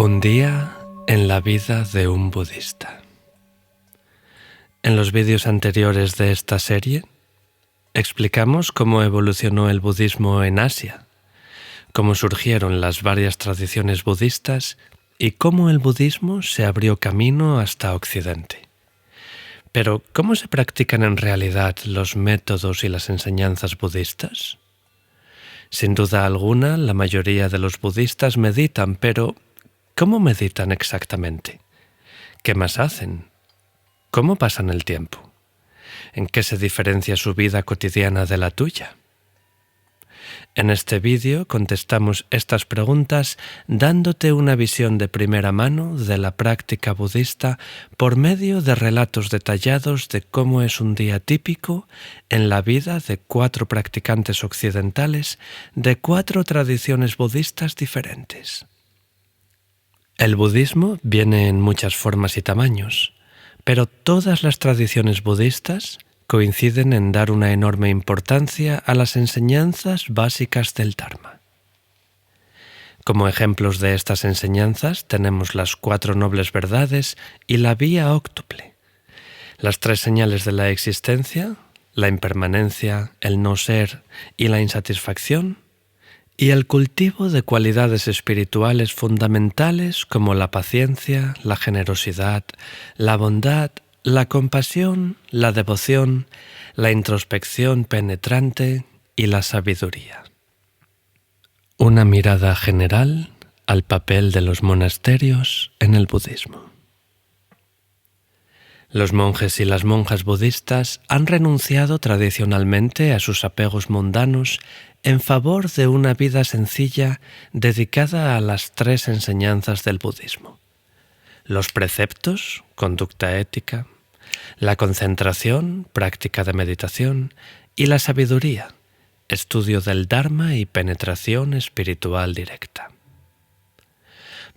Un día en la vida de un budista. En los vídeos anteriores de esta serie, explicamos cómo evolucionó el budismo en Asia, cómo surgieron las varias tradiciones budistas y cómo el budismo se abrió camino hasta Occidente. Pero, ¿cómo se practican en realidad los métodos y las enseñanzas budistas? Sin duda alguna, la mayoría de los budistas meditan, pero ¿cómo meditan exactamente? ¿Qué más hacen? ¿Cómo pasan el tiempo? ¿En qué se diferencia su vida cotidiana de la tuya? En este vídeo contestamos estas preguntas dándote una visión de primera mano de la práctica budista por medio de relatos detallados de cómo es un día típico en la vida de 4 practicantes occidentales de 4 tradiciones budistas diferentes. El budismo viene en muchas formas y tamaños, pero todas las tradiciones budistas coinciden en dar una enorme importancia a las enseñanzas básicas del Dharma. Como ejemplos de estas enseñanzas tenemos las 4 nobles verdades y la vía óctuple, las 3 señales de la existencia, la impermanencia, el no ser y la insatisfacción, y el cultivo de cualidades espirituales fundamentales como la paciencia, la generosidad, la bondad, la compasión, la devoción, la introspección penetrante y la sabiduría. Una mirada general al papel de los monasterios en el budismo. Los monjes y las monjas budistas han renunciado tradicionalmente a sus apegos mundanos en favor de una vida sencilla dedicada a las 3 enseñanzas del budismo: los preceptos, conducta ética; la concentración, práctica de meditación; y la sabiduría, estudio del Dharma y penetración espiritual directa.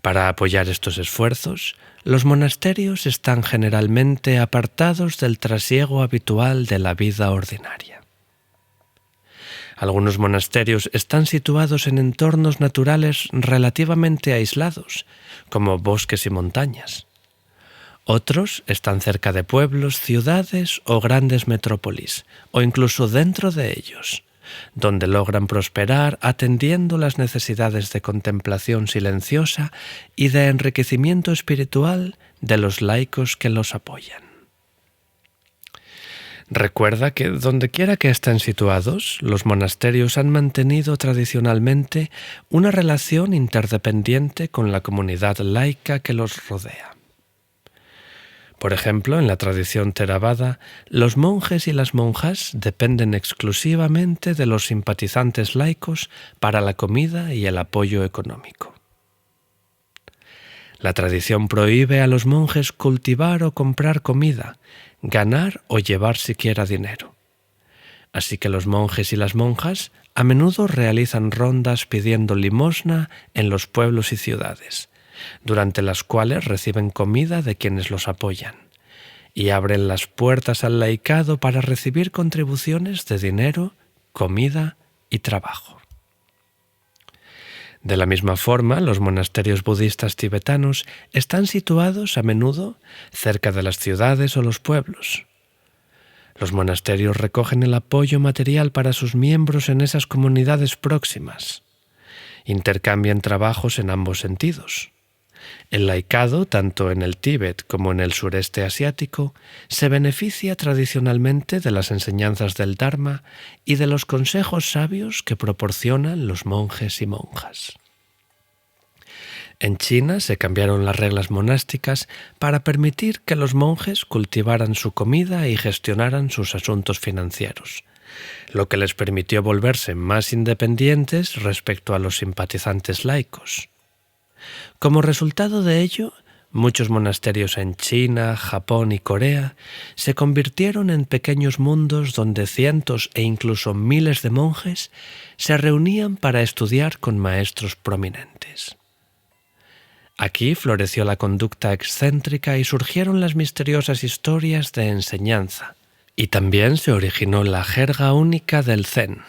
Para apoyar estos esfuerzos, los monasterios están generalmente apartados del trasiego habitual de la vida ordinaria. Algunos monasterios están situados en entornos naturales relativamente aislados, como bosques y montañas. Otros están cerca de pueblos, ciudades o grandes metrópolis, o incluso dentro de ellos, donde logran prosperar atendiendo las necesidades de contemplación silenciosa y de enriquecimiento espiritual de los laicos que los apoyan. Recuerda que dondequiera que estén situados, los monasterios han mantenido tradicionalmente una relación interdependiente con la comunidad laica que los rodea. Por ejemplo, en la tradición Theravada, los monjes y las monjas dependen exclusivamente de los simpatizantes laicos para la comida y el apoyo económico. La tradición prohíbe a los monjes cultivar o comprar comida, ganar o llevar siquiera dinero. Así que los monjes y las monjas a menudo realizan rondas pidiendo limosna en los pueblos y ciudades, durante las cuales reciben comida de quienes los apoyan, y abren las puertas al laicado para recibir contribuciones de dinero, comida y trabajo. De la misma forma, los monasterios budistas tibetanos están situados a menudo cerca de las ciudades o los pueblos. Los monasterios recogen el apoyo material para sus miembros en esas comunidades próximas. Intercambian trabajos en ambos sentidos. El laicado, tanto en el Tíbet como en el sureste asiático, se beneficia tradicionalmente de las enseñanzas del Dharma y de los consejos sabios que proporcionan los monjes y monjas. En China se cambiaron las reglas monásticas para permitir que los monjes cultivaran su comida y gestionaran sus asuntos financieros, lo que les permitió volverse más independientes respecto a los simpatizantes laicos. Como resultado de ello, muchos monasterios en China, Japón y Corea se convirtieron en pequeños mundos donde cientos e incluso miles de monjes se reunían para estudiar con maestros prominentes. Aquí floreció la conducta excéntrica y surgieron las misteriosas historias de enseñanza, y también se originó la jerga única del Zen.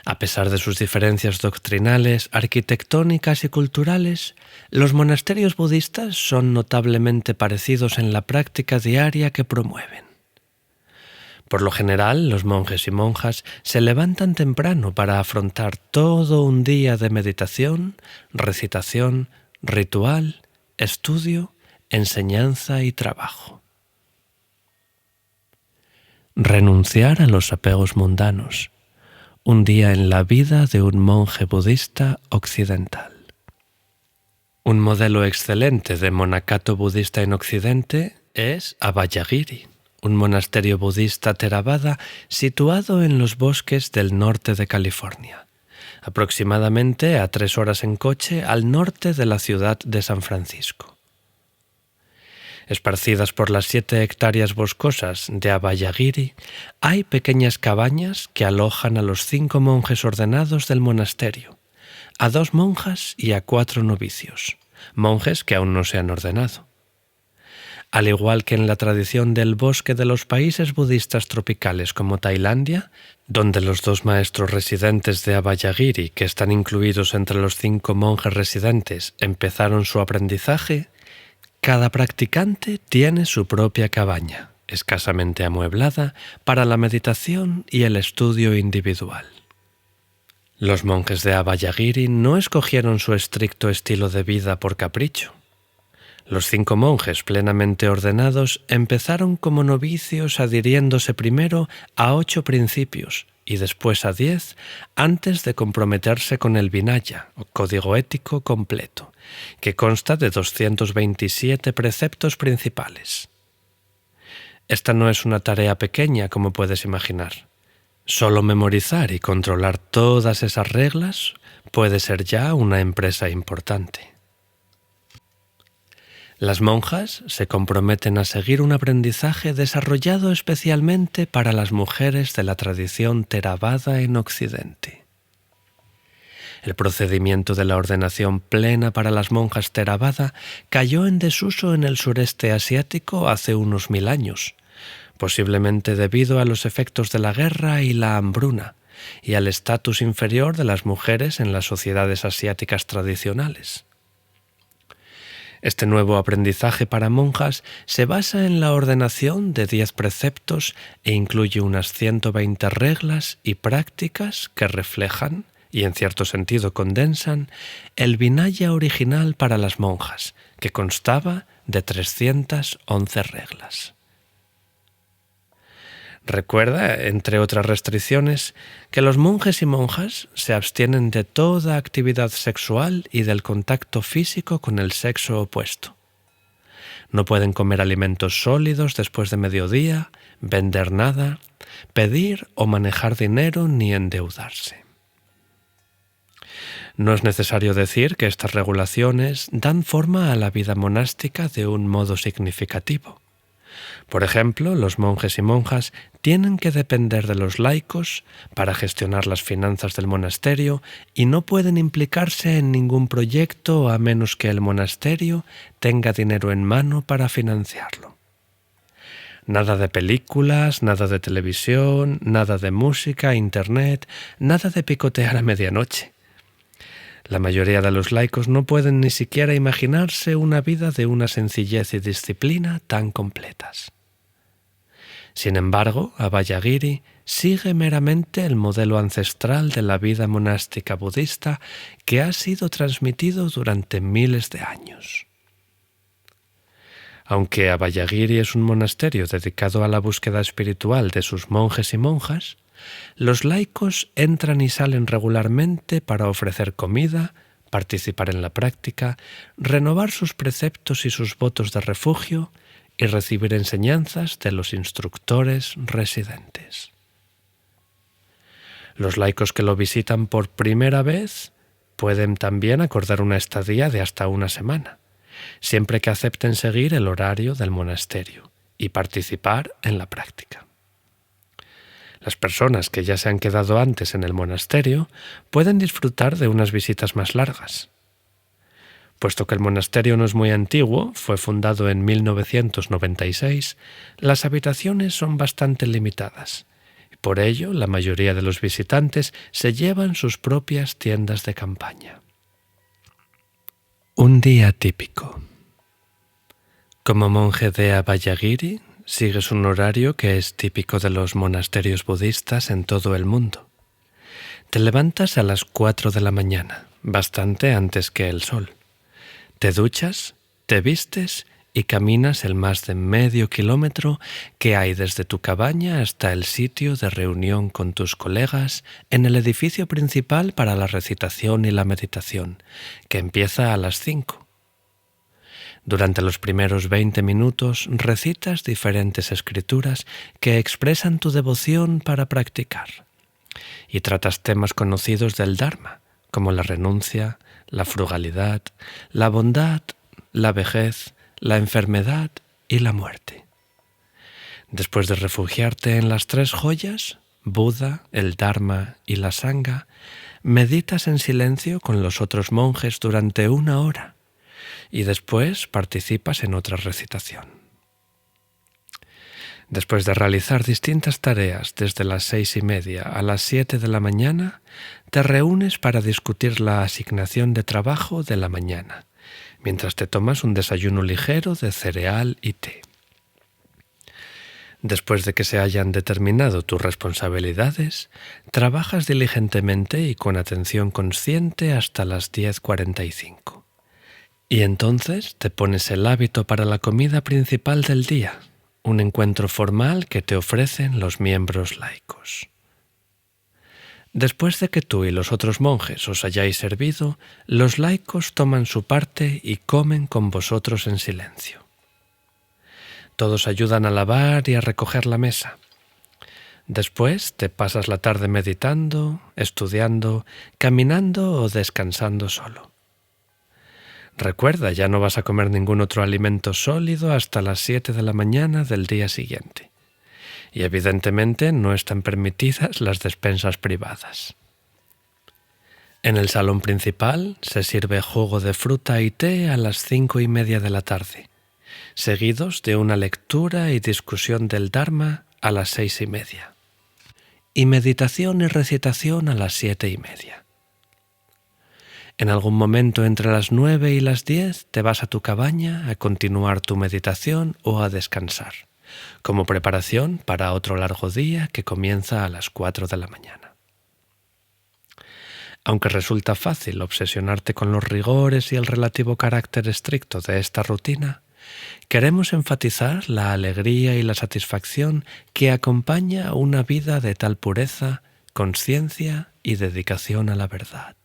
A pesar de sus diferencias doctrinales, arquitectónicas y culturales, los monasterios budistas son notablemente parecidos en la práctica diaria que promueven. Por lo general, los monjes y monjas se levantan temprano para afrontar todo un día de meditación, recitación, ritual, estudio, enseñanza y trabajo. Renunciar a los apegos mundanos. Un día en la vida de un monje budista occidental. Un modelo excelente de monacato budista en Occidente es Abhayagiri, un monasterio budista Theravada situado en los bosques del norte de California, aproximadamente a 3 horas en coche al norte de la ciudad de San Francisco. Esparcidas por las 7 hectáreas boscosas de Abhayagiri, hay pequeñas cabañas que alojan a los 5 monjes ordenados del monasterio, a 2 monjas y a 4 novicios, monjes que aún no se han ordenado. Al igual que en la tradición del bosque de los países budistas tropicales como Tailandia, donde los 2 maestros residentes de Abhayagiri, que están incluidos entre los 5 monjes residentes, empezaron su aprendizaje, cada practicante tiene su propia cabaña, escasamente amueblada, para la meditación y el estudio individual. Los monjes de Abhayagiri no escogieron su estricto estilo de vida por capricho. Los 5 monjes plenamente ordenados empezaron como novicios adhiriéndose primero a 8 principios y después a 10 antes de comprometerse con el Vinaya, o código ético completo, que consta de 227 preceptos principales. Esta no es una tarea pequeña como puedes imaginar. Solo memorizar y controlar todas esas reglas puede ser ya una empresa importante. Las monjas se comprometen a seguir un aprendizaje desarrollado especialmente para las mujeres de la tradición Theravada en Occidente. El procedimiento de la ordenación plena para las monjas Theravada cayó en desuso en el sureste asiático hace unos 1000 años, posiblemente debido a los efectos de la guerra y la hambruna, y al estatus inferior de las mujeres en las sociedades asiáticas tradicionales. Este nuevo aprendizaje para monjas se basa en la ordenación de 10 preceptos e incluye unas 120 reglas y prácticas que reflejan, y en cierto sentido condensan, el Vinaya original para las monjas, que constaba de 311 reglas. Recuerda, entre otras restricciones, que los monjes y monjas se abstienen de toda actividad sexual y del contacto físico con el sexo opuesto. No pueden comer alimentos sólidos después de mediodía, vender nada, pedir o manejar dinero ni endeudarse. No es necesario decir que estas regulaciones dan forma a la vida monástica de un modo significativo. Por ejemplo, los monjes y monjas tienen que depender de los laicos para gestionar las finanzas del monasterio y no pueden implicarse en ningún proyecto a menos que el monasterio tenga dinero en mano para financiarlo. Nada de películas, nada de televisión, nada de música, internet, nada de picotear a medianoche. La mayoría de los laicos no pueden ni siquiera imaginarse una vida de una sencillez y disciplina tan completas. Sin embargo, Abhayagiri sigue meramente el modelo ancestral de la vida monástica budista que ha sido transmitido durante miles de años. Aunque Abhayagiri es un monasterio dedicado a la búsqueda espiritual de sus monjes y monjas, los laicos entran y salen regularmente para ofrecer comida, participar en la práctica, renovar sus preceptos y sus votos de refugio y recibir enseñanzas de los instructores residentes. Los laicos que lo visitan por primera vez pueden también acordar una estadía de hasta 1 semana, siempre que acepten seguir el horario del monasterio y participar en la práctica. Las personas que ya se han quedado antes en el monasterio pueden disfrutar de unas visitas más largas. Puesto que el monasterio no es muy antiguo, fue fundado en 1996, las habitaciones son bastante limitadas, Por ello, la mayoría de los visitantes se llevan sus propias tiendas de campaña. Un día típico. Como monje de Abhayagiri, sigues un horario que es típico de los monasterios budistas en todo el mundo. Te levantas a las 4 de la mañana, bastante antes que el sol. Te duchas, te vistes y caminas el más de medio kilómetro que hay desde tu cabaña hasta el sitio de reunión con tus colegas en el edificio principal para la recitación y la meditación, que empieza a las 5. Durante los primeros 20 minutos recitas diferentes escrituras que expresan tu devoción para practicar y tratas temas conocidos del Dharma, como la renuncia, la frugalidad, la bondad, la vejez, la enfermedad y la muerte. Después de refugiarte en las 3 joyas, Buda, el Dharma y la Sangha, meditas en silencio con los otros monjes durante 1 hora y después participas en otra recitación. Después de realizar distintas tareas desde las 6:30 a las 7 de la mañana, te reúnes para discutir la asignación de trabajo de la mañana, mientras te tomas un desayuno ligero de cereal y té. Después de que se hayan determinado tus responsabilidades, trabajas diligentemente y con atención consciente hasta las 10:45. Y entonces te pones el hábito para la comida principal del día, un encuentro formal que te ofrecen los miembros laicos. Después de que tú y los otros monjes os hayáis servido, los laicos toman su parte y comen con vosotros en silencio. Todos ayudan a lavar y a recoger la mesa. Después te pasas la tarde meditando, estudiando, caminando o descansando solo. Recuerda, ya no vas a comer ningún otro alimento sólido hasta las 7 de la mañana del día siguiente. Y evidentemente no están permitidas las despensas privadas. En el salón principal se sirve jugo de fruta y té a las 5:30 de la tarde, seguidos de una lectura y discusión del Dharma a las 6:30, y meditación y recitación a las 7:30. En algún momento entre las 9 y las 10 te vas a tu cabaña a continuar tu meditación o a descansar, como preparación para otro largo día que comienza a las 4 de la mañana. Aunque resulta fácil obsesionarte con los rigores y el relativo carácter estricto de esta rutina, queremos enfatizar la alegría y la satisfacción que acompaña una vida de tal pureza, conciencia y dedicación a la verdad.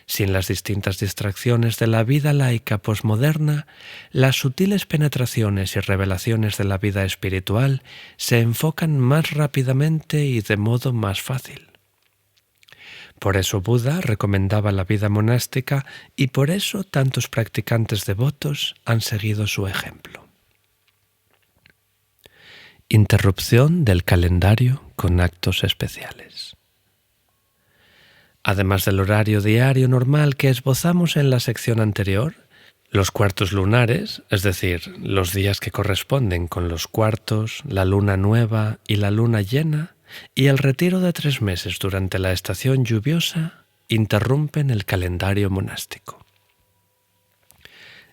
Sin las distintas distracciones de la vida laica posmoderna, las sutiles penetraciones y revelaciones de la vida espiritual se enfocan más rápidamente y de modo más fácil. Por eso Buda recomendaba la vida monástica y por eso tantos practicantes devotos han seguido su ejemplo. Interrupción del calendario con actos especiales. Además del horario diario normal que esbozamos en la sección anterior, los cuartos lunares, es decir, los días que corresponden con los cuartos, la luna nueva y la luna llena, y el retiro de 3 meses durante la estación lluviosa, interrumpen el calendario monástico.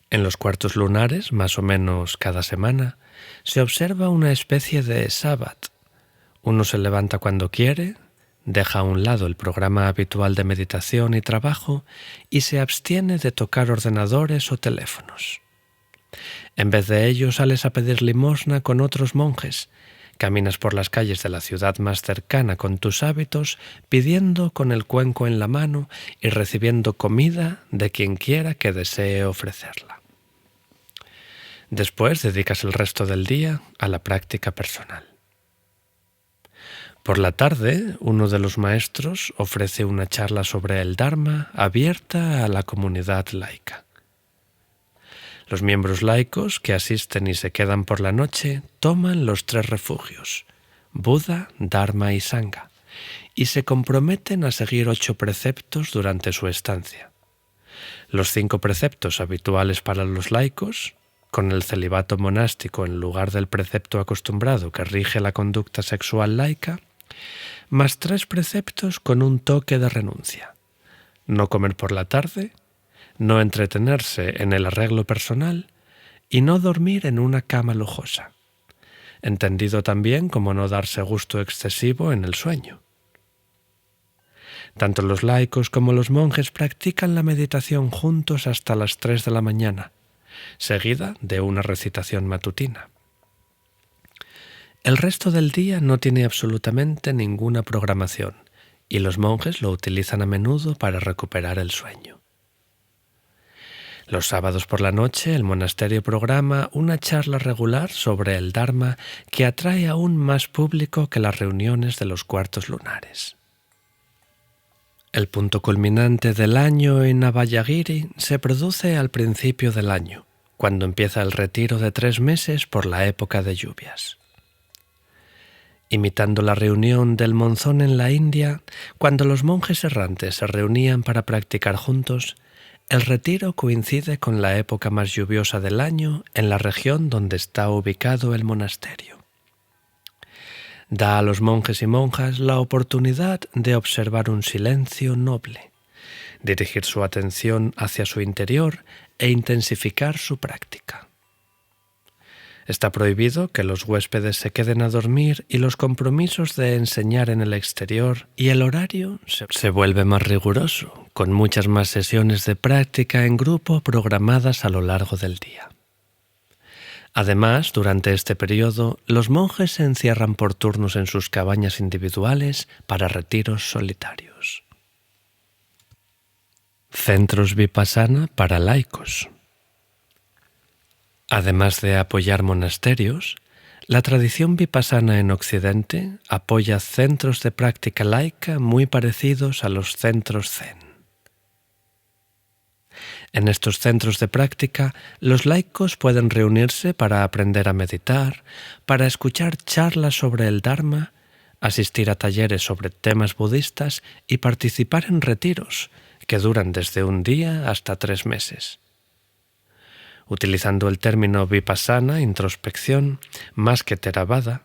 En los cuartos lunares, más o menos cada semana, se observa una especie de sábat. Uno se levanta cuando quiere, deja a un lado el programa habitual de meditación y trabajo y se abstiene de tocar ordenadores o teléfonos. En vez de ello sales a pedir limosna con otros monjes, caminas por las calles de la ciudad más cercana con tus hábitos, pidiendo con el cuenco en la mano y recibiendo comida de quien quiera que desee ofrecerla. Después dedicas el resto del día a la práctica personal. Por la tarde, uno de los maestros ofrece una charla sobre el Dharma abierta a la comunidad laica. Los miembros laicos que asisten y se quedan por la noche toman los 3 refugios, Buda, Dharma y Sangha, y se comprometen a seguir 8 preceptos durante su estancia. Los 5 preceptos habituales para los laicos, con el celibato monástico en lugar del precepto acostumbrado que rige la conducta sexual laica, más 3 preceptos con un toque de renuncia: no comer por la tarde, no entretenerse en el arreglo personal y no dormir en una cama lujosa, entendido también como no darse gusto excesivo en el sueño. Tanto los laicos como los monjes practican la meditación juntos hasta las 3 de la mañana, seguida de una recitación matutina. El resto del día no tiene absolutamente ninguna programación y los monjes lo utilizan a menudo para recuperar el sueño. Los sábados por la noche el monasterio programa una charla regular sobre el Dharma que atrae aún más público que las reuniones de los cuartos lunares. El punto culminante del año en Navayagiri se produce al principio del año, cuando empieza el retiro de 3 meses por la época de lluvias. Imitando la reunión del monzón en la India, cuando los monjes errantes se reunían para practicar juntos, el retiro coincide con la época más lluviosa del año en la región donde está ubicado el monasterio. Da a los monjes y monjas la oportunidad de observar un silencio noble, dirigir su atención hacia su interior e intensificar su práctica. Está prohibido que los huéspedes se queden a dormir y los compromisos de enseñar en el exterior, y el horario se vuelve más riguroso, con muchas más sesiones de práctica en grupo programadas a lo largo del día. Además, durante este periodo, los monjes se encierran por turnos en sus cabañas individuales para retiros solitarios. Centros Vipassana para laicos. Además de apoyar monasterios, la tradición vipassana en Occidente apoya centros de práctica laica muy parecidos a los centros Zen. En estos centros de práctica, los laicos pueden reunirse para aprender a meditar, para escuchar charlas sobre el Dharma, asistir a talleres sobre temas budistas y participar en retiros que duran desde un día hasta 3 meses. Utilizando el término vipassana, introspección, más que theravada,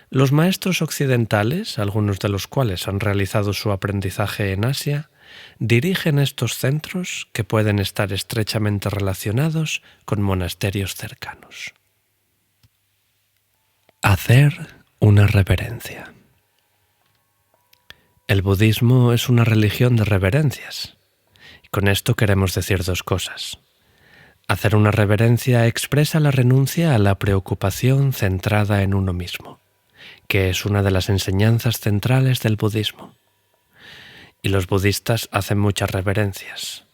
los maestros occidentales, algunos de los cuales han realizado su aprendizaje en Asia, dirigen estos centros que pueden estar estrechamente relacionados con monasterios cercanos. Hacer una reverencia. El budismo es una religión de reverencias. Con esto queremos decir 2 cosas. Hacer una reverencia expresa la renuncia a la preocupación centrada en uno mismo, que es una de las enseñanzas centrales del budismo. Y los budistas hacen muchas reverencias.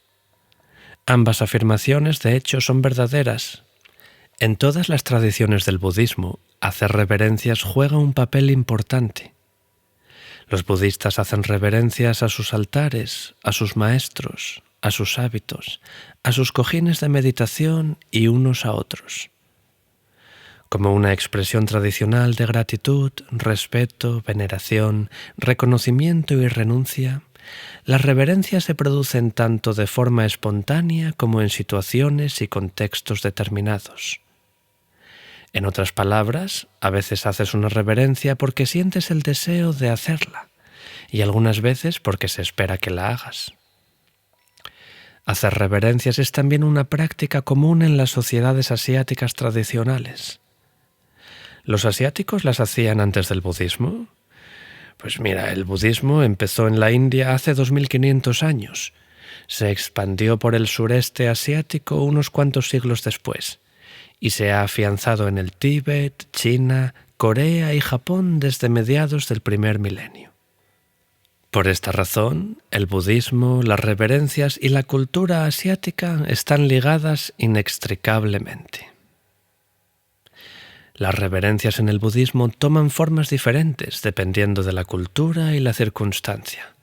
Ambas afirmaciones, de hecho, son verdaderas. En todas las tradiciones del budismo, hacer reverencias juega un papel importante. Los budistas hacen reverencias a sus altares, a sus maestros, a sus hábitos, a sus cojines de meditación y unos a otros. Como una expresión tradicional de gratitud, respeto, veneración, reconocimiento y renuncia, las reverencias se producen tanto de forma espontánea como en situaciones y contextos determinados. En otras palabras, a veces haces una reverencia porque sientes el deseo de hacerla, y algunas veces porque se espera que la hagas. Hacer reverencias es también una práctica común en las sociedades asiáticas tradicionales. ¿Los asiáticos las hacían antes del budismo? Pues mira, el budismo empezó en la India hace 2500 años. Se expandió por el sureste asiático unos cuantos siglos después y se ha afianzado en el Tíbet, China, Corea y Japón desde mediados del primer milenio. Por esta razón, el budismo, las reverencias y la cultura asiática están ligadas inextricablemente. Las reverencias en el budismo toman formas diferentes dependiendo de la cultura y la circunstancia.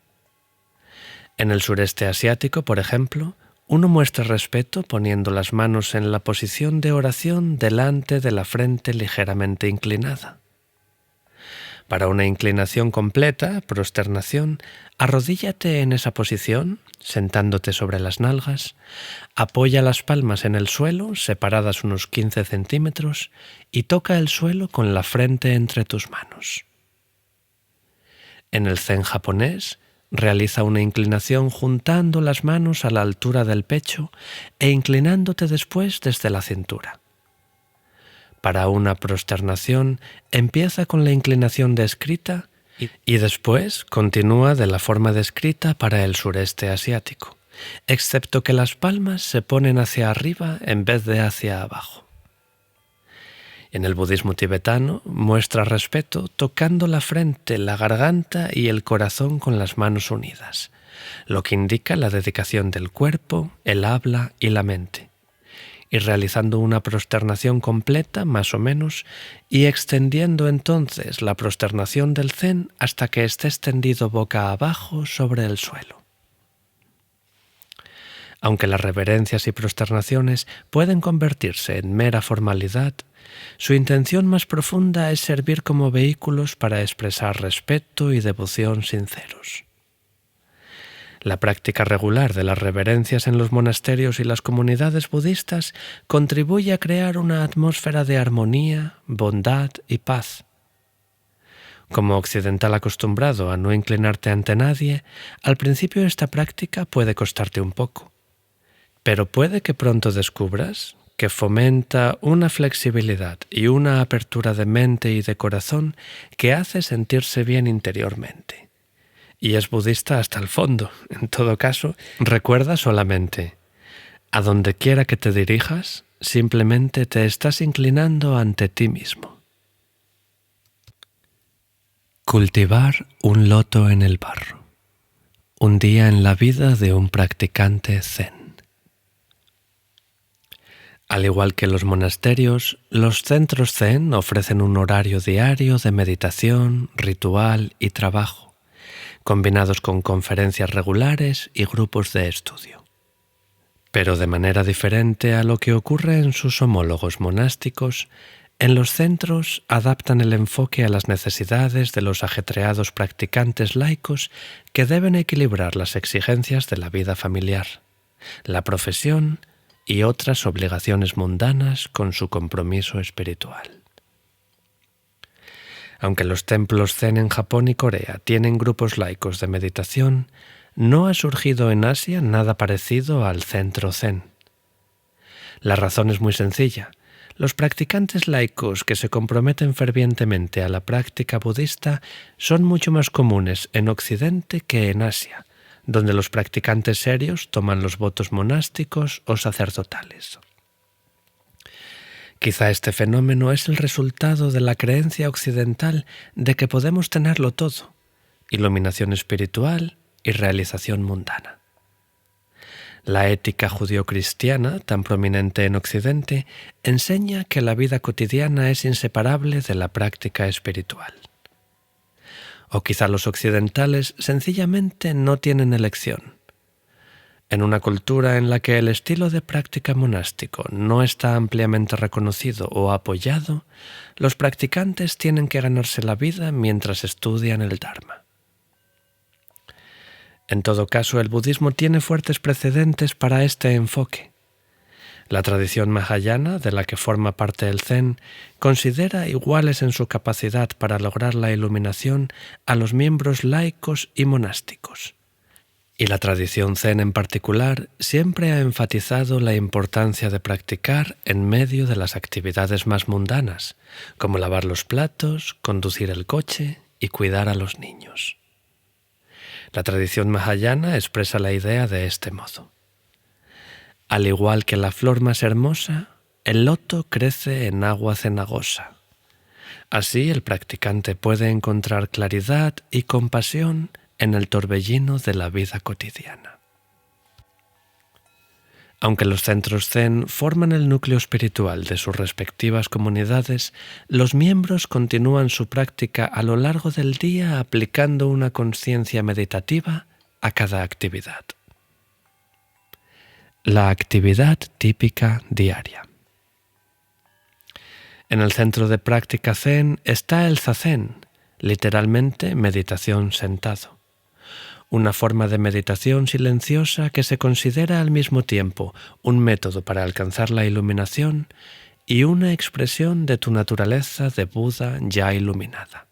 En el sureste asiático, por ejemplo, uno muestra respeto poniendo las manos en la posición de oración delante de la frente ligeramente inclinada. Para una inclinación completa, prosternación, arrodíllate en esa posición, sentándote sobre las nalgas, apoya las palmas en el suelo, separadas unos 15 centímetros, y toca el suelo con la frente entre tus manos. En el Zen japonés, realiza una inclinación juntando las manos a la altura del pecho e inclinándote después desde la cintura. Para una prosternación, empieza con la inclinación descrita y después continúa de la forma descrita para el sureste asiático, excepto que las palmas se ponen hacia arriba en vez de hacia abajo. En el budismo tibetano muestra respeto tocando la frente, la garganta y el corazón con las manos unidas, lo que indica la dedicación del cuerpo, el habla y la mente, y realizando una prosternación completa, más o menos, y extendiendo entonces la prosternación del Zen hasta que esté tendido boca abajo sobre el suelo. Aunque las reverencias y prosternaciones pueden convertirse en mera formalidad, su intención más profunda es servir como vehículos para expresar respeto y devoción sinceros. La práctica regular de las reverencias en los monasterios y las comunidades budistas contribuye a crear una atmósfera de armonía, bondad y paz. Como occidental acostumbrado a no inclinarte ante nadie, al principio esta práctica puede costarte un poco, pero puede que pronto descubras que fomenta una flexibilidad y una apertura de mente y de corazón que hace sentirse bien interiormente. Y es budista hasta el fondo. En todo caso, recuerda solamente, a donde quiera que te dirijas, simplemente te estás inclinando ante ti mismo. Cultivar un loto en el barro. Un día en la vida de un practicante zen. Al igual que los monasterios, los centros zen ofrecen un horario diario de meditación, ritual y trabajo, combinados con conferencias regulares y grupos de estudio. Pero de manera diferente a lo que ocurre en sus homólogos monásticos, en los centros adaptan el enfoque a las necesidades de los ajetreados practicantes laicos que deben equilibrar las exigencias de la vida familiar, la profesión y otras obligaciones mundanas con su compromiso espiritual. Aunque los templos zen en Japón y Corea tienen grupos laicos de meditación, no ha surgido en Asia nada parecido al centro zen. La razón es muy sencilla. Los practicantes laicos que se comprometen fervientemente a la práctica budista son mucho más comunes en Occidente que en Asia, donde los practicantes serios toman los votos monásticos o sacerdotales. Quizá este fenómeno es el resultado de la creencia occidental de que podemos tenerlo todo, iluminación espiritual y realización mundana. La ética judio-cristiana, tan prominente en Occidente, enseña que la vida cotidiana es inseparable de la práctica espiritual. O quizá los occidentales sencillamente no tienen elección. En una cultura en la que el estilo de práctica monástico no está ampliamente reconocido o apoyado, los practicantes tienen que ganarse la vida mientras estudian el Dharma. En todo caso, el budismo tiene fuertes precedentes para este enfoque. La tradición mahayana, de la que forma parte el Zen, considera iguales en su capacidad para lograr la iluminación a los miembros laicos y monásticos. Y la tradición Zen en particular siempre ha enfatizado la importancia de practicar en medio de las actividades más mundanas, como lavar los platos, conducir el coche y cuidar a los niños. La tradición mahayana expresa la idea de este modo. Al igual que la flor más hermosa, el loto crece en agua cenagosa. Así el practicante puede encontrar claridad y compasión en el torbellino de la vida cotidiana. Aunque los centros zen forman el núcleo espiritual de sus respectivas comunidades, los miembros continúan su práctica a lo largo del día aplicando una conciencia meditativa a cada actividad. La actividad típica diaria. En el centro de práctica zen está el zazen, literalmente meditación sentado. Una forma de meditación silenciosa que se considera al mismo tiempo un método para alcanzar la iluminación y una expresión de tu naturaleza de Buda ya iluminada.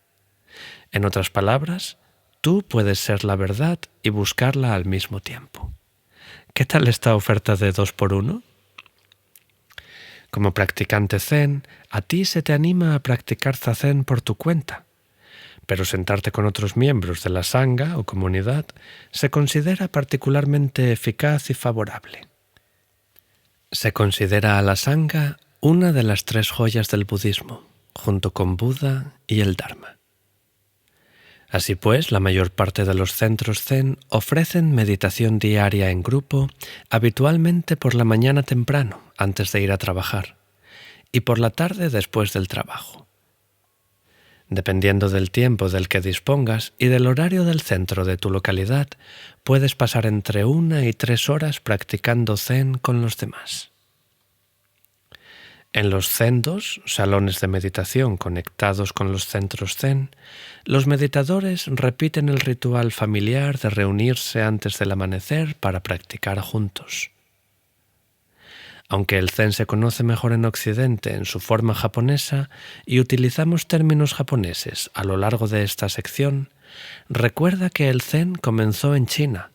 En otras palabras, tú puedes ser la verdad y buscarla al mismo tiempo. ¿Qué tal esta oferta de 2x1? Como practicante Zen, a ti se te anima a practicar Zazen por tu cuenta, pero sentarte con otros miembros de la Sangha o comunidad se considera particularmente eficaz y favorable. Se considera a la Sangha una de las 3 joyas del budismo, junto con Buda y el Dharma. Así pues, la mayor parte de los centros Zen ofrecen meditación diaria en grupo, habitualmente por la mañana temprano, antes de ir a trabajar, y por la tarde después del trabajo. Dependiendo del tiempo del que dispongas y del horario del centro de tu localidad, puedes pasar entre 1 y 3 horas practicando Zen con los demás. En los zendos, salones de meditación conectados con los centros Zen, los meditadores repiten el ritual familiar de reunirse antes del amanecer para practicar juntos. Aunque el Zen se conoce mejor en Occidente en su forma japonesa y utilizamos términos japoneses a lo largo de esta sección, recuerda que el Zen comenzó en China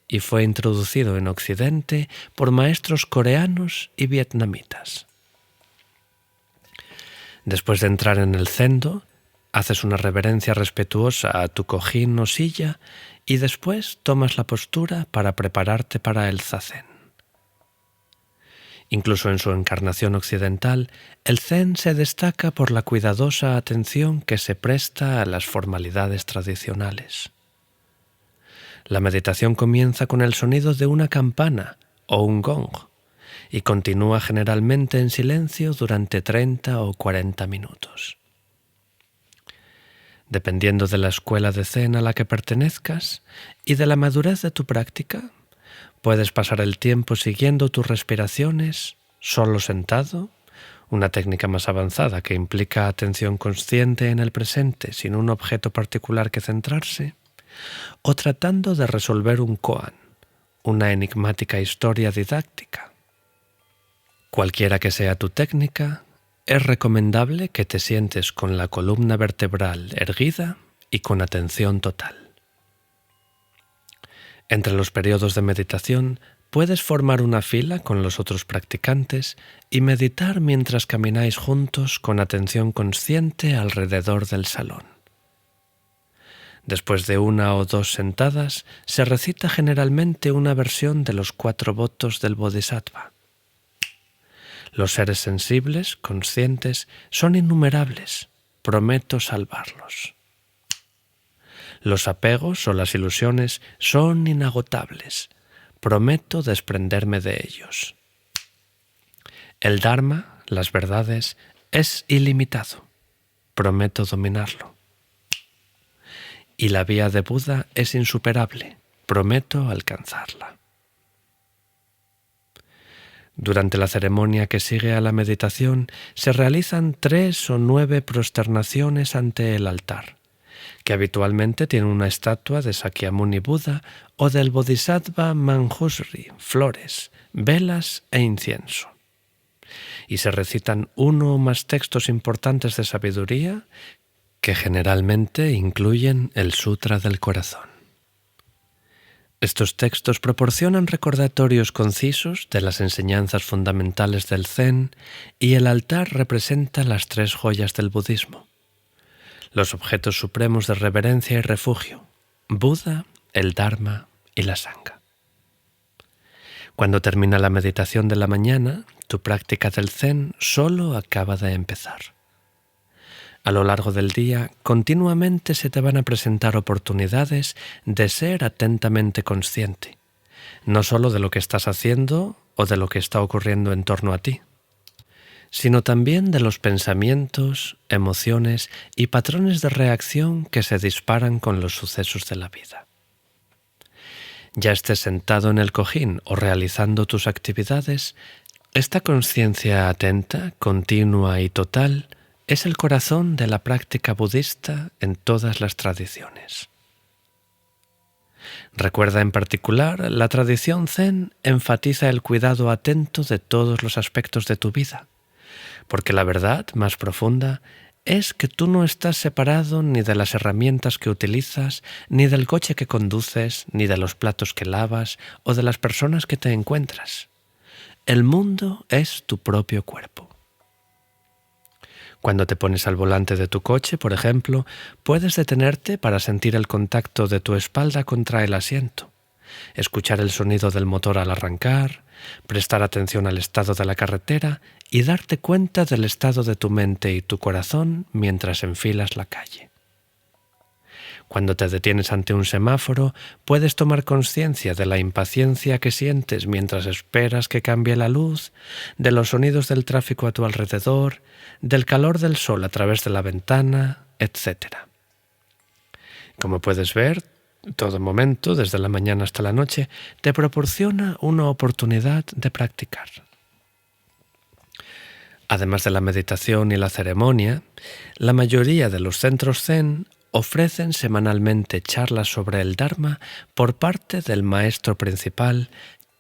y fue introducido en Occidente por maestros coreanos y vietnamitas. Después de entrar en el zendo, haces una reverencia respetuosa a tu cojín o silla y después tomas la postura para prepararte para el zazen. Incluso en su encarnación occidental, el Zen se destaca por la cuidadosa atención que se presta a las formalidades tradicionales. La meditación comienza con el sonido de una campana o un gong y continúa generalmente en silencio durante 30 o 40 minutos. Dependiendo de la escuela de Zen a la que pertenezcas y de la madurez de tu práctica, puedes pasar el tiempo siguiendo tus respiraciones, solo sentado, una técnica más avanzada que implica atención consciente en el presente sin un objeto particular que centrarse, o tratando de resolver un koan, una enigmática historia didáctica. Cualquiera que sea tu técnica, es recomendable que te sientes con la columna vertebral erguida y con atención total. Entre los periodos de meditación, puedes formar una fila con los otros practicantes y meditar mientras camináis juntos con atención consciente alrededor del salón. Después de 1 o 2 sentadas, se recita generalmente una versión de los 4 votos del Bodhisattva. Los seres sensibles, conscientes, son innumerables. Prometo salvarlos. Los apegos o las ilusiones son inagotables. Prometo desprenderme de ellos. El Dharma, las verdades, es ilimitado. Prometo dominarlo. Y la vía de Buda es insuperable. Prometo alcanzarla. Durante la ceremonia que sigue a la meditación se realizan 3 o 9 prosternaciones ante el altar, que habitualmente tiene una estatua de Sakyamuni Buda o del Bodhisattva Manjushri, flores, velas e incienso. Y se recitan 1 o más textos importantes de sabiduría que generalmente incluyen el Sutra del Corazón. Estos textos proporcionan recordatorios concisos de las enseñanzas fundamentales del Zen y el altar representa las 3 joyas del budismo, los objetos supremos de reverencia y refugio, Buda, el Dharma y la Sangha. Cuando termina la meditación de la mañana, tu práctica del Zen solo acaba de empezar. A lo largo del día, continuamente se te van a presentar oportunidades de ser atentamente consciente, no solo de lo que estás haciendo o de lo que está ocurriendo en torno a ti, sino también de los pensamientos, emociones y patrones de reacción que se disparan con los sucesos de la vida. Ya estés sentado en el cojín o realizando tus actividades, esta conciencia atenta, continua y total es el corazón de la práctica budista en todas las tradiciones. Recuerda en particular, la tradición Zen enfatiza el cuidado atento de todos los aspectos de tu vida, porque la verdad más profunda es que tú no estás separado ni de las herramientas que utilizas, ni del coche que conduces, ni de los platos que lavas o de las personas que te encuentras. El mundo es tu propio cuerpo. Cuando te pones al volante de tu coche, por ejemplo, puedes detenerte para sentir el contacto de tu espalda contra el asiento, escuchar el sonido del motor al arrancar, prestar atención al estado de la carretera y darte cuenta del estado de tu mente y tu corazón mientras enfilas la calle. Cuando te detienes ante un semáforo, puedes tomar conciencia de la impaciencia que sientes mientras esperas que cambie la luz, de los sonidos del tráfico a tu alrededor, del calor del sol a través de la ventana, etc. Como puedes ver, todo momento, desde la mañana hasta la noche, te proporciona una oportunidad de practicar. Además de la meditación y la ceremonia, la mayoría de los centros Zen ofrecen semanalmente charlas sobre el Dharma por parte del maestro principal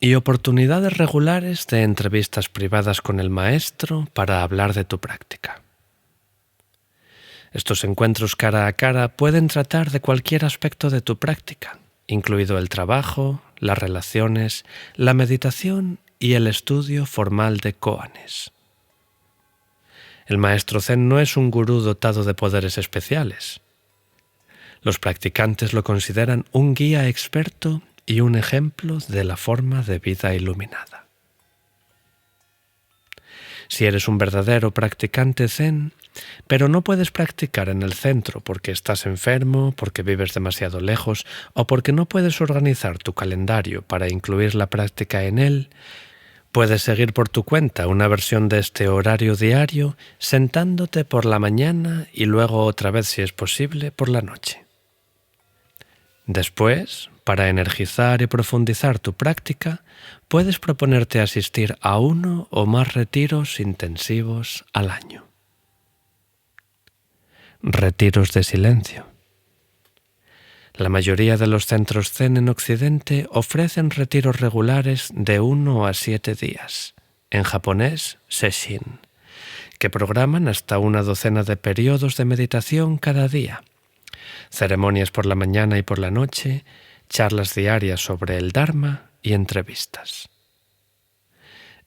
y oportunidades regulares de entrevistas privadas con el maestro para hablar de tu práctica. Estos encuentros cara a cara pueden tratar de cualquier aspecto de tu práctica, incluido el trabajo, las relaciones, la meditación y el estudio formal de koanes. El maestro Zen no es un gurú dotado de poderes especiales. Los practicantes lo consideran un guía experto y un ejemplo de la forma de vida iluminada. Si eres un verdadero practicante Zen, pero no puedes practicar en el centro porque estás enfermo, porque vives demasiado lejos o porque no puedes organizar tu calendario para incluir la práctica en él, puedes seguir por tu cuenta una versión de este horario diario sentándote por la mañana y luego otra vez, si es posible, por la noche. Después, para energizar y profundizar tu práctica, puedes proponerte asistir a uno o más retiros intensivos al año. Retiros de silencio. La mayoría de los centros Zen en Occidente ofrecen retiros regulares de 1 a 7 días, en japonés sesshin, que programan hasta una docena de periodos de meditación cada día, ceremonias por la mañana y por la noche, charlas diarias sobre el Dharma y entrevistas.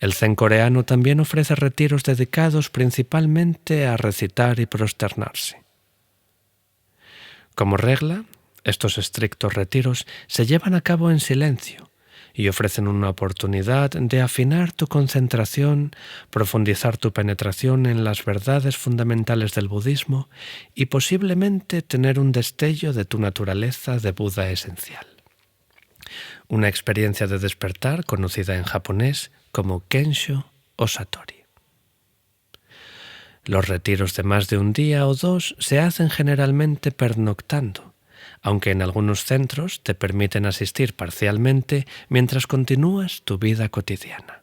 El Zen coreano también ofrece retiros dedicados principalmente a recitar y prosternarse. Como regla, estos estrictos retiros se llevan a cabo en silencio y ofrecen una oportunidad de afinar tu concentración, profundizar tu penetración en las verdades fundamentales del budismo y posiblemente tener un destello de tu naturaleza de Buda esencial. Una experiencia de despertar conocida en japonés como Kensho o Satori. Los retiros de más de un día o dos se hacen generalmente pernoctando, aunque en algunos centros te permiten asistir parcialmente mientras continúas tu vida cotidiana.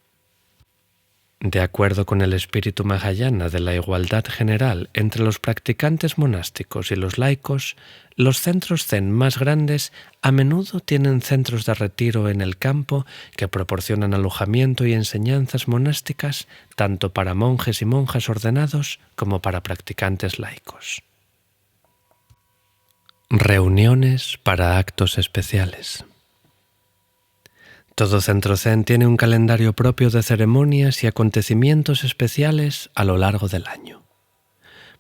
De acuerdo con el espíritu Mahayana de la igualdad general entre los practicantes monásticos y los laicos, los centros Zen más grandes a menudo tienen centros de retiro en el campo que proporcionan alojamiento y enseñanzas monásticas tanto para monjes y monjas ordenados como para practicantes laicos. Reuniones para actos especiales. Todo centro Zen tiene un calendario propio de ceremonias y acontecimientos especiales a lo largo del año.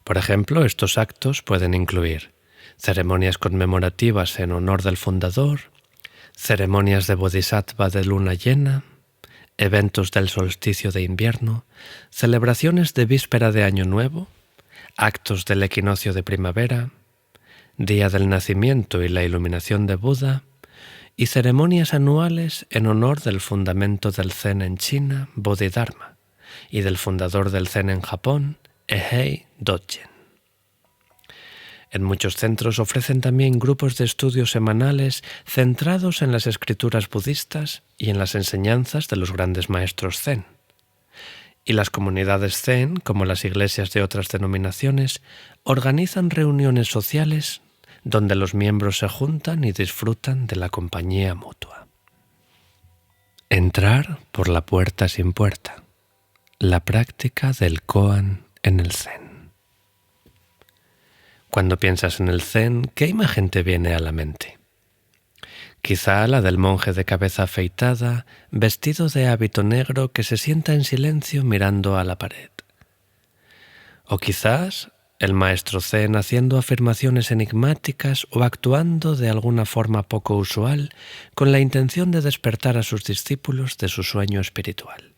Por ejemplo, estos actos pueden incluir ceremonias conmemorativas en honor del fundador, ceremonias de Bodhisattva de luna llena, eventos del solsticio de invierno, celebraciones de víspera de Año Nuevo, actos del equinoccio de primavera, día del nacimiento y la iluminación de Buda, y ceremonias anuales en honor del fundamento del Zen en China, Bodhidharma, y del fundador del Zen en Japón, Eihei Dogen. En muchos centros ofrecen también grupos de estudio semanales centrados en las escrituras budistas y en las enseñanzas de los grandes maestros Zen. Y las comunidades zen, como las iglesias de otras denominaciones, organizan reuniones sociales donde los miembros se juntan y disfrutan de la compañía mutua. Entrar por la puerta sin puerta. La práctica del koan en el zen. Cuando piensas en el zen, ¿qué imagen te viene a la mente? Quizá la del monje de cabeza afeitada, vestido de hábito negro que se sienta en silencio mirando a la pared. O quizás el maestro zen haciendo afirmaciones enigmáticas o actuando de alguna forma poco usual con la intención de despertar a sus discípulos de su sueño espiritual.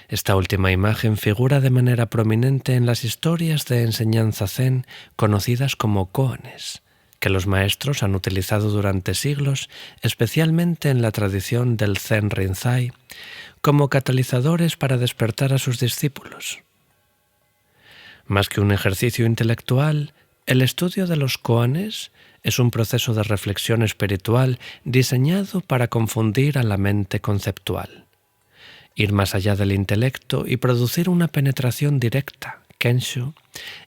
Esta última imagen figura de manera prominente en las historias de enseñanza zen conocidas como koanes, que los maestros han utilizado durante siglos, especialmente en la tradición del Zen Rinzai, como catalizadores para despertar a sus discípulos. Más que un ejercicio intelectual, el estudio de los koanes es un proceso de reflexión espiritual diseñado para confundir a la mente conceptual, ir más allá del intelecto y producir una penetración directa, kensho,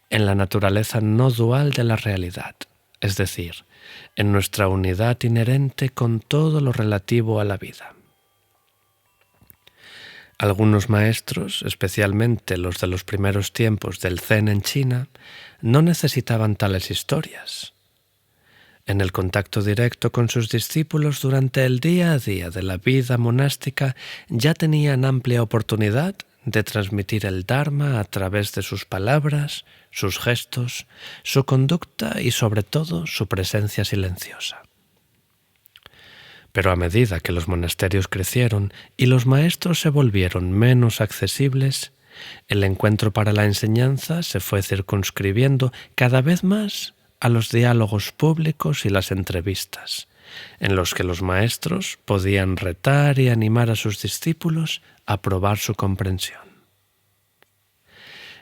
en la naturaleza no dual de la realidad. Es decir, en nuestra unidad inherente con todo lo relativo a la vida. Algunos maestros, especialmente los de los primeros tiempos del Zen en China, no necesitaban tales historias. En el contacto directo con sus discípulos durante el día a día de la vida monástica ya tenían amplia oportunidad de transmitir el Dharma a través de sus palabras, sus gestos, su conducta y sobre todo su presencia silenciosa. Pero a medida que los monasterios crecieron y los maestros se volvieron menos accesibles, el encuentro para la enseñanza se fue circunscribiendo cada vez más a los diálogos públicos y las entrevistas, en los que los maestros podían retar y animar a sus discípulos a probar su comprensión.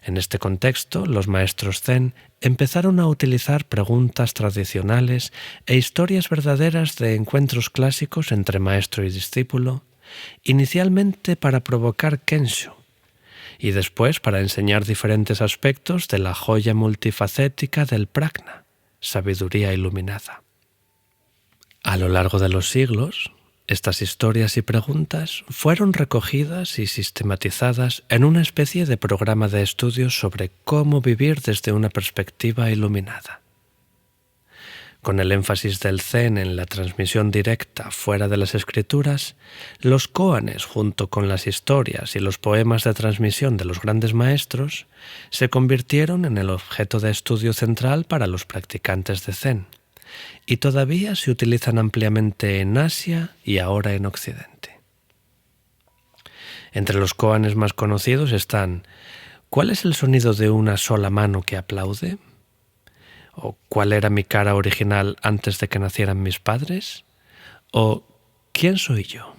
En este contexto, los maestros zen empezaron a utilizar preguntas tradicionales e historias verdaderas de encuentros clásicos entre maestro y discípulo, inicialmente para provocar kensho y después para enseñar diferentes aspectos de la joya multifacética del prajna, sabiduría iluminada. A lo largo de los siglos, estas historias y preguntas fueron recogidas y sistematizadas en una especie de programa de estudios sobre cómo vivir desde una perspectiva iluminada. Con el énfasis del Zen en la transmisión directa fuera de las escrituras, los koanes, junto con las historias y los poemas de transmisión de los grandes maestros, se convirtieron en el objeto de estudio central para los practicantes de Zen, y todavía se utilizan ampliamente en Asia y ahora en Occidente. Entre los koanes más conocidos están ¿cuál es el sonido de una sola mano que aplaude? ¿O cuál era mi cara original antes de que nacieran mis padres? ¿O quién soy yo?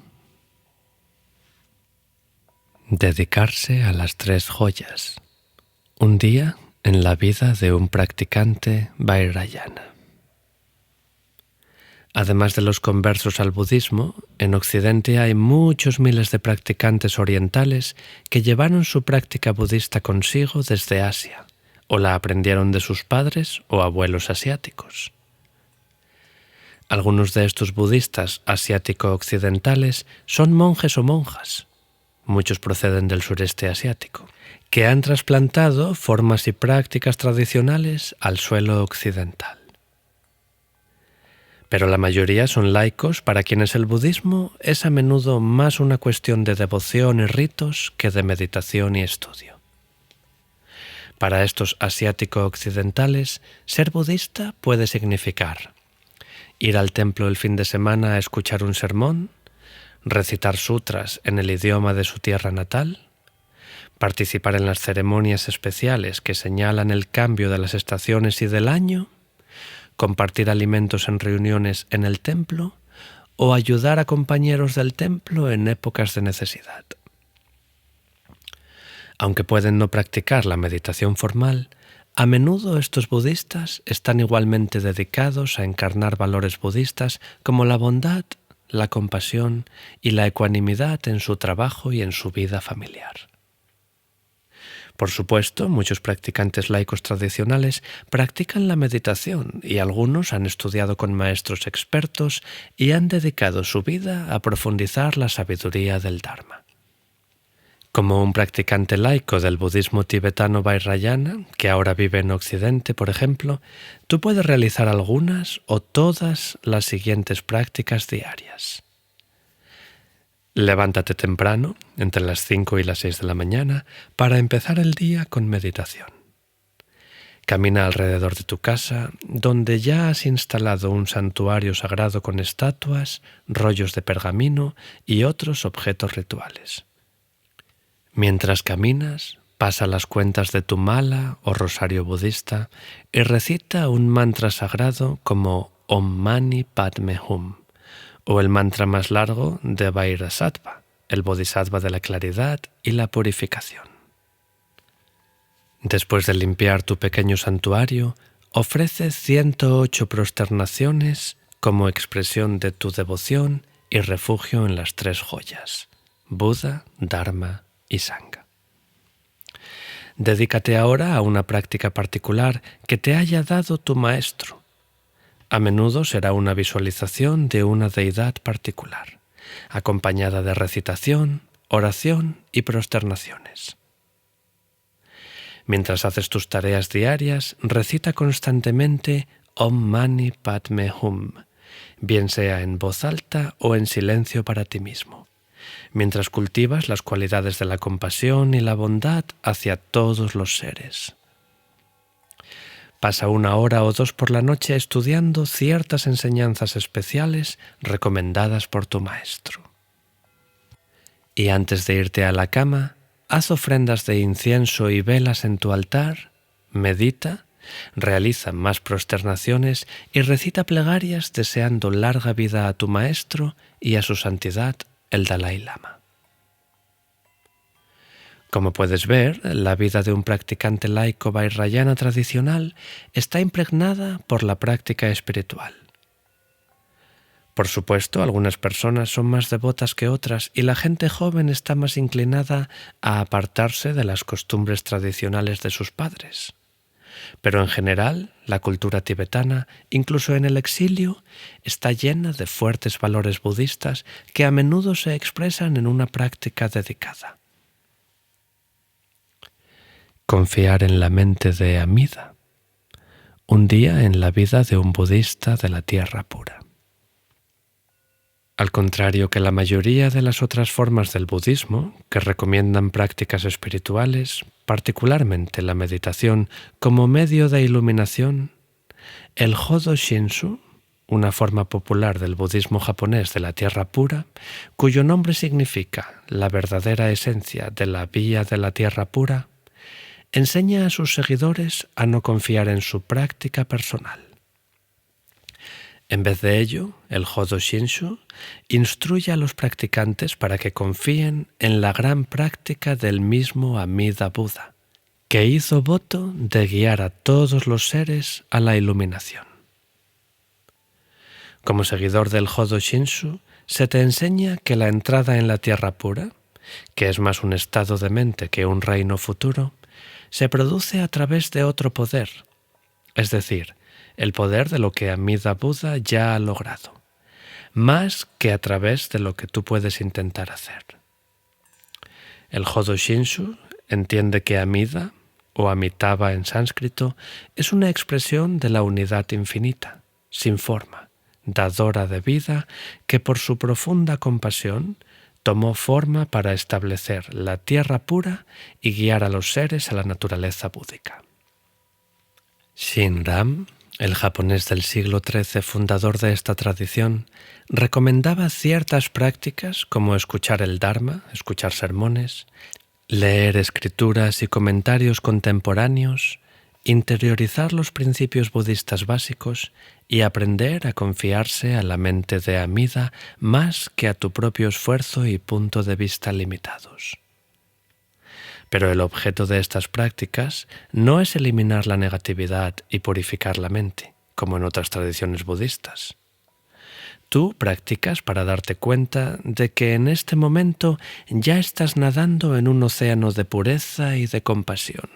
Dedicarse a las 3 joyas. Un día en la vida de un practicante Vajrayana. Además de los conversos al budismo, en Occidente hay muchos miles de practicantes orientales que llevaron su práctica budista consigo desde Asia, o la aprendieron de sus padres o abuelos asiáticos. Algunos de estos budistas asiático-occidentales son monjes o monjas, muchos proceden del sureste asiático, que han trasplantado formas y prácticas tradicionales al suelo occidental. Pero la mayoría son laicos para quienes el budismo es a menudo más una cuestión de devoción y ritos que de meditación y estudio. Para estos asiático-occidentales, ser budista puede significar ir al templo el fin de semana a escuchar un sermón, recitar sutras en el idioma de su tierra natal, participar en las ceremonias especiales que señalan el cambio de las estaciones y del año, compartir alimentos en reuniones en el templo o ayudar a compañeros del templo en épocas de necesidad. Aunque pueden no practicar la meditación formal, a menudo estos budistas están igualmente dedicados a encarnar valores budistas como la bondad, la compasión y la ecuanimidad en su trabajo y en su vida familiar. Por supuesto, muchos practicantes laicos tradicionales practican la meditación y algunos han estudiado con maestros expertos y han dedicado su vida a profundizar la sabiduría del Dharma. Como un practicante laico del budismo tibetano Vajrayana, que ahora vive en Occidente, por ejemplo, tú puedes realizar algunas o todas las siguientes prácticas diarias. Levántate temprano, entre las 5 y las 6 de la mañana, para empezar el día con meditación. Camina alrededor de tu casa, donde ya has instalado un santuario sagrado con estatuas, rollos de pergamino y otros objetos rituales. Mientras caminas, pasa las cuentas de tu mala o rosario budista y recita un mantra sagrado como Om Mani Padme Hum, o el mantra más largo de Vajrasattva, el bodhisattva de la claridad y la purificación. Después de limpiar tu pequeño santuario, ofrece 108 prosternaciones como expresión de tu devoción y refugio en las 3 joyas, Buda, Dharma y Sangha. Dedícate ahora a una práctica particular que te haya dado tu maestro. A menudo será una visualización de una deidad particular, acompañada de recitación, oración y prosternaciones. Mientras haces tus tareas diarias, recita constantemente Om Mani Padme Hum, bien sea en voz alta o en silencio para ti mismo, mientras cultivas las cualidades de la compasión y la bondad hacia todos los seres. Pasa 1 hora o 2 por la noche estudiando ciertas enseñanzas especiales recomendadas por tu maestro. Y antes de irte a la cama, haz ofrendas de incienso y velas en tu altar, medita, realiza más prosternaciones y recita plegarias deseando larga vida a tu maestro y a su santidad, el Dalai Lama. Como puedes ver, la vida de un practicante laico vajrayana tradicional está impregnada por la práctica espiritual. Por supuesto, algunas personas son más devotas que otras y la gente joven está más inclinada a apartarse de las costumbres tradicionales de sus padres. Pero en general, la cultura tibetana, incluso en el exilio, está llena de fuertes valores budistas que a menudo se expresan en una práctica dedicada. Confiar en la mente de Amida. Un día en la vida de un budista de la tierra pura. Al contrario que la mayoría de las otras formas del budismo, que recomiendan prácticas espirituales, particularmente la meditación, como medio de iluminación, el Hodo Shinshu, una forma popular del budismo japonés de la tierra pura, cuyo nombre significa la verdadera esencia de la vía de la tierra pura, enseña a sus seguidores a no confiar en su práctica personal. En vez de ello, el Hodo Shinshu instruye a los practicantes para que confíen en la gran práctica del mismo Amida Buda, que hizo voto de guiar a todos los seres a la iluminación. Como seguidor del Hodo Shinshu, se te enseña que la entrada en la tierra pura, que es más un estado de mente que un reino futuro, se produce a través de otro poder, es decir, el poder de lo que Amida Buda ya ha logrado, más que a través de lo que tú puedes intentar hacer. El Hodo Shinshu entiende que Amida, o Amitabha en sánscrito, es una expresión de la unidad infinita, sin forma, dadora de vida, que por su profunda compasión tomó forma para establecer la tierra pura y guiar a los seres a la naturaleza búdica. Shinran, el japonés del siglo XIII fundador de esta tradición, recomendaba ciertas prácticas como escuchar el Dharma, escuchar sermones, leer escrituras y comentarios contemporáneos, interiorizar los principios budistas básicos y aprender a confiarse a la mente de Amida más que a tu propio esfuerzo y punto de vista limitados. Pero el objeto de estas prácticas no es eliminar la negatividad y purificar la mente, como en otras tradiciones budistas. tú practicas para darte cuenta de que en este momento ya estás nadando en un océano de pureza y de compasión.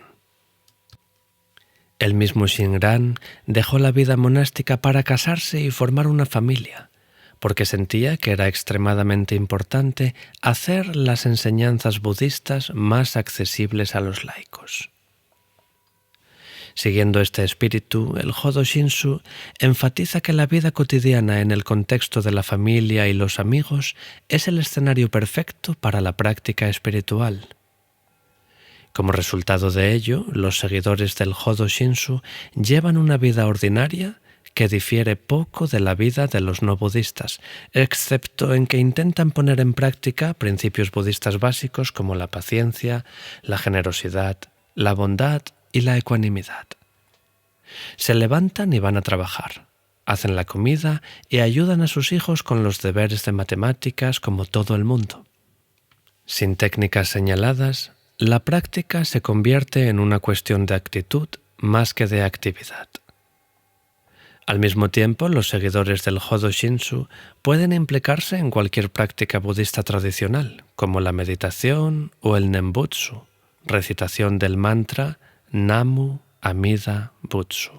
El mismo Shinran dejó la vida monástica para casarse y formar una familia, porque sentía que era extremadamente importante hacer las enseñanzas budistas más accesibles a los laicos. Siguiendo este espíritu, el Hodo Shinshu enfatiza que la vida cotidiana en el contexto de la familia y los amigos es el escenario perfecto para la práctica espiritual. Como resultado de ello, los seguidores del Hodo Shinshu llevan una vida ordinaria que difiere poco de la vida de los no budistas, excepto en que intentan poner en práctica principios budistas básicos como la paciencia, la generosidad, la bondad y la ecuanimidad. Se levantan y van a trabajar, hacen la comida y ayudan a sus hijos con los deberes de matemáticas como todo el mundo. Sin técnicas señaladas, la práctica se convierte en una cuestión de actitud más que de actividad. Al mismo tiempo, los seguidores del Hodo Shinshu pueden implicarse en cualquier práctica budista tradicional, como la meditación o el Nembutsu, recitación del mantra Namu Amida Butsu,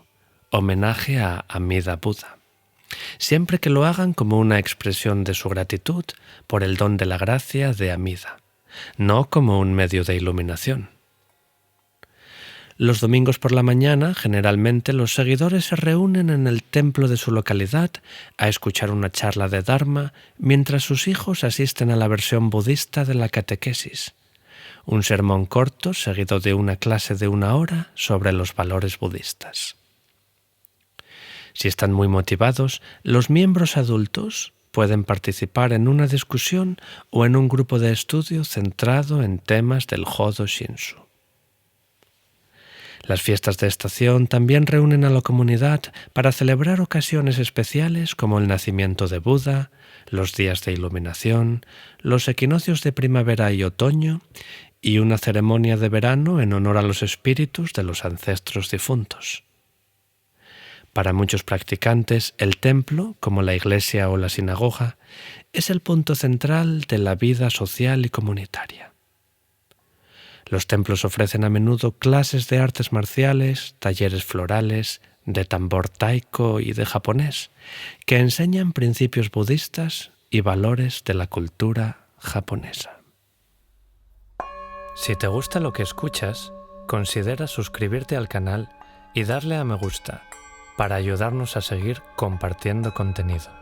homenaje a Amida Buda, siempre que lo hagan como una expresión de su gratitud por el don de la gracia de Amida, no como un medio de iluminación. Los domingos por la mañana, generalmente, los seguidores se reúnen en el templo de su localidad a escuchar una charla de Dharma mientras sus hijos asisten a la versión budista de la catequesis, un sermón corto seguido de una clase de 1 hora sobre los valores budistas. Si están muy motivados, los miembros adultos pueden participar en una discusión o en un grupo de estudio centrado en temas del Hodo Shinshu. Las fiestas de estación también reúnen a la comunidad para celebrar ocasiones especiales como el nacimiento de Buda, los días de iluminación, los equinoccios de primavera y otoño y una ceremonia de verano en honor a los espíritus de los ancestros difuntos. Para muchos practicantes, el templo, como la iglesia o la sinagoga, es el punto central de la vida social y comunitaria. Los templos ofrecen a menudo clases de artes marciales, talleres florales, de tambor taiko y de japonés, que enseñan principios budistas y valores de la cultura japonesa. Si te gusta lo que escuchas, considera suscribirte al canal y darle a me gusta para ayudarnos a seguir compartiendo contenido.